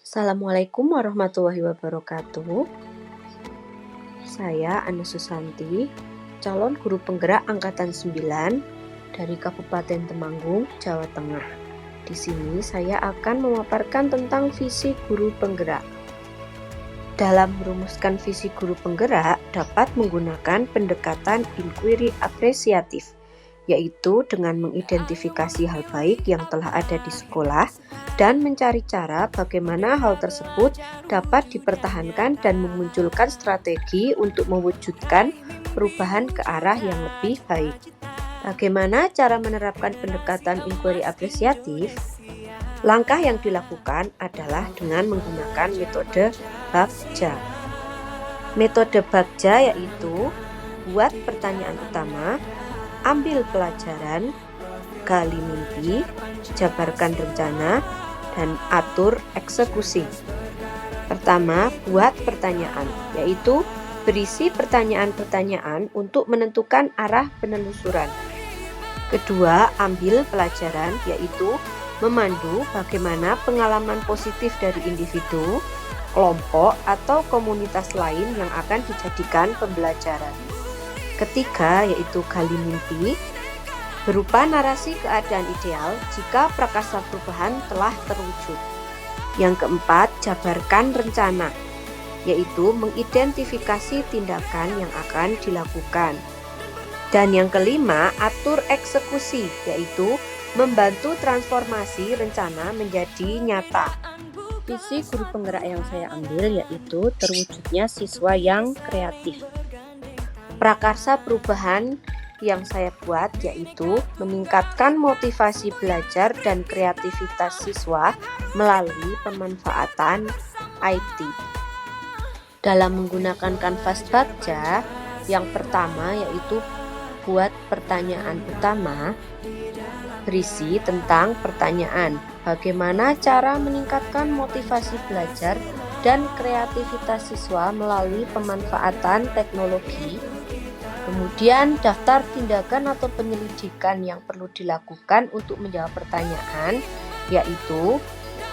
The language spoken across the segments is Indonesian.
Assalamualaikum warahmatullahi wabarakatuh. Saya Ana Susanti, calon guru penggerak angkatan 9 dari Kabupaten Temanggung, Jawa Tengah. Di sini saya akan memaparkan tentang visi guru penggerak. Dalam merumuskan visi guru penggerak dapat menggunakan pendekatan inquiry apresiatif, yaitu dengan mengidentifikasi hal baik yang telah ada di sekolah dan mencari cara bagaimana hal tersebut dapat dipertahankan dan memunculkan strategi untuk mewujudkan perubahan ke arah yang lebih baik. Bagaimana cara menerapkan pendekatan inquiry apresiatif? Langkah yang dilakukan adalah dengan menggunakan metode Bagja. Metode Bagja yaitu buat pertanyaan utama, ambil pelajaran, gali mimpi, jabarkan rencana, dan atur eksekusi. Pertama, buat pertanyaan, yaitu berisi pertanyaan-pertanyaan untuk menentukan arah penelusuran. Kedua, ambil pelajaran, yaitu memandu bagaimana pengalaman positif dari individu, kelompok, atau komunitas lain yang akan dijadikan pembelajaran. Ketiga, yaitu gali mimpi, berupa narasi keadaan ideal jika prakarsa perubahan telah terwujud. Yang keempat, jabarkan rencana, yaitu mengidentifikasi tindakan yang akan dilakukan. Dan yang kelima, atur eksekusi, yaitu membantu transformasi rencana menjadi nyata. Visi guru penggerak yang saya ambil yaitu terwujudnya siswa yang kreatif. Prakarsa perubahan yang saya buat yaitu meningkatkan motivasi belajar dan kreativitas siswa melalui pemanfaatan IT. Dalam menggunakan kanvas Bagja, yang pertama yaitu buat pertanyaan pertama, berisi tentang pertanyaan, bagaimana cara meningkatkan motivasi belajar dan kreativitas siswa melalui pemanfaatan teknologi. Kemudian daftar tindakan atau penyelidikan yang perlu dilakukan untuk menjawab pertanyaan, yaitu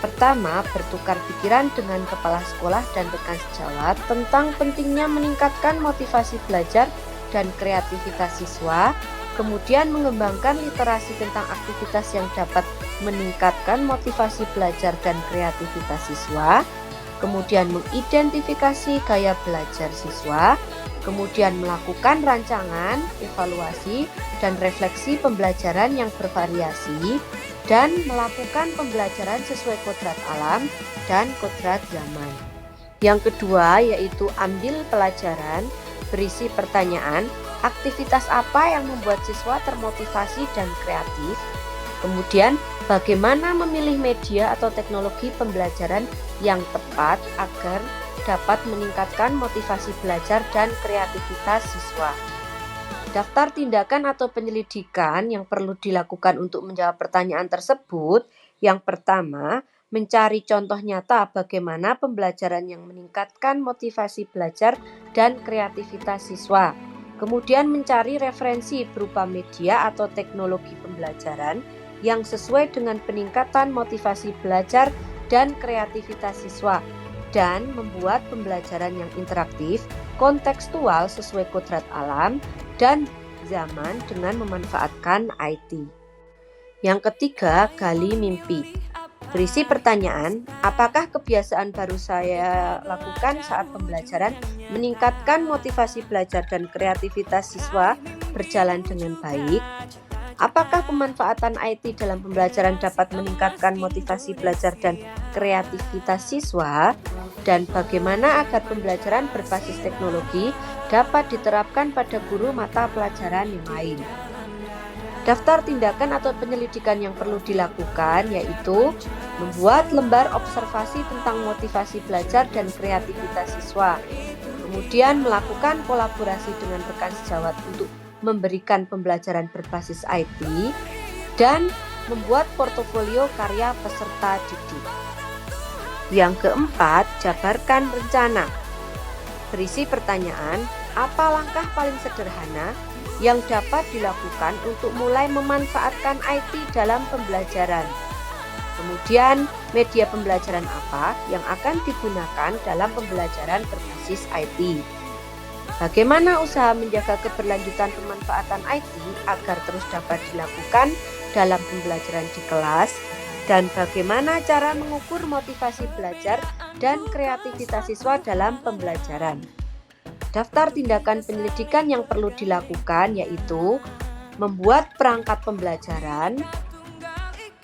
pertama, bertukar pikiran dengan kepala sekolah dan rekan sejawat tentang pentingnya meningkatkan motivasi belajar dan kreativitas siswa, kemudian mengembangkan literasi tentang aktivitas yang dapat meningkatkan motivasi belajar dan kreativitas siswa, kemudian mengidentifikasi gaya belajar siswa, kemudian melakukan rancangan, evaluasi, dan refleksi pembelajaran yang bervariasi, dan melakukan pembelajaran sesuai kodrat alam dan kodrat zaman. Yang kedua yaitu ambil pelajaran, berisi pertanyaan, aktivitas apa yang membuat siswa termotivasi dan kreatif, kemudian bagaimana memilih media atau teknologi pembelajaran yang tepat agar dapat meningkatkan motivasi belajar dan kreativitas siswa. Daftar tindakan atau penyelidikan yang perlu dilakukan untuk menjawab pertanyaan tersebut. Yang pertama, mencari contoh nyata bagaimana pembelajaran yang meningkatkan motivasi belajar dan kreativitas siswa. Kemudian mencari referensi berupa media atau teknologi pembelajaran yang sesuai dengan peningkatan motivasi belajar dan kreativitas siswa, dan membuat pembelajaran yang interaktif, kontekstual sesuai kodrat alam dan zaman dengan memanfaatkan IT. Yang ketiga, gali mimpi. Berisi pertanyaan, apakah kebiasaan baru saya lakukan saat pembelajaran meningkatkan motivasi belajar dan kreativitas siswa berjalan dengan baik? Apakah pemanfaatan IT dalam pembelajaran dapat meningkatkan motivasi belajar dan kreativitas siswa? Dan bagaimana agar pembelajaran berbasis teknologi dapat diterapkan pada guru mata pelajaran yang lain? Daftar tindakan atau penyelidikan yang perlu dilakukan yaitu membuat lembar observasi tentang motivasi belajar dan kreativitas siswa, kemudian melakukan kolaborasi dengan rekan sejawat untuk memberikan pembelajaran berbasis IT, dan membuat portofolio karya peserta didik. Yang keempat, jabarkan rencana. Berisi pertanyaan, Apa langkah paling sederhana yang dapat dilakukan untuk mulai memanfaatkan IT dalam pembelajaran? Kemudian, media pembelajaran apa yang akan digunakan dalam pembelajaran berbasis IT? Bagaimana usaha menjaga keberlanjutan pemanfaatan IT agar terus dapat dilakukan dalam pembelajaran di kelas? Dan bagaimana cara mengukur motivasi belajar dan kreativitas siswa dalam pembelajaran? Daftar tindakan penyelidikan yang perlu dilakukan yaitu membuat perangkat pembelajaran,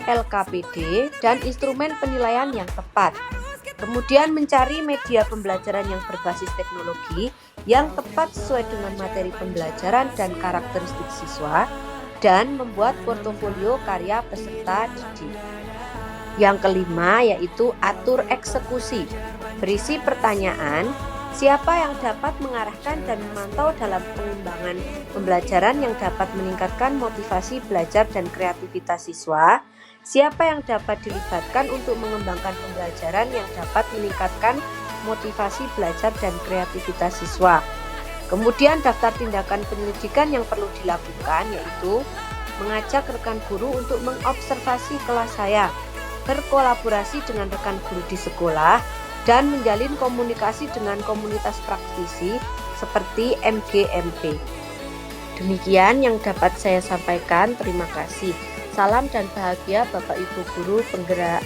LKPD, dan instrumen penilaian yang tepat. Kemudian mencari media pembelajaran yang berbasis teknologi yang tepat sesuai dengan materi pembelajaran dan karakteristik siswa, dan membuat portofolio karya peserta didik. Yang kelima yaitu atur eksekusi. Berisi pertanyaan, siapa yang dapat mengarahkan dan memantau dalam pengembangan pembelajaran yang dapat meningkatkan motivasi belajar dan kreativitas siswa? Siapa yang dapat dilibatkan untuk mengembangkan pembelajaran yang dapat meningkatkan motivasi belajar dan kreativitas siswa? Kemudian daftar tindakan penyelidikan yang perlu dilakukan yaitu mengajak rekan guru untuk mengobservasi kelas saya, berkolaborasi dengan rekan guru di sekolah, dan menjalin komunikasi dengan komunitas praktisi seperti MGMP. Demikian yang dapat saya sampaikan. Terima kasih. Salam dan bahagia Bapak Ibu Guru Penggerak.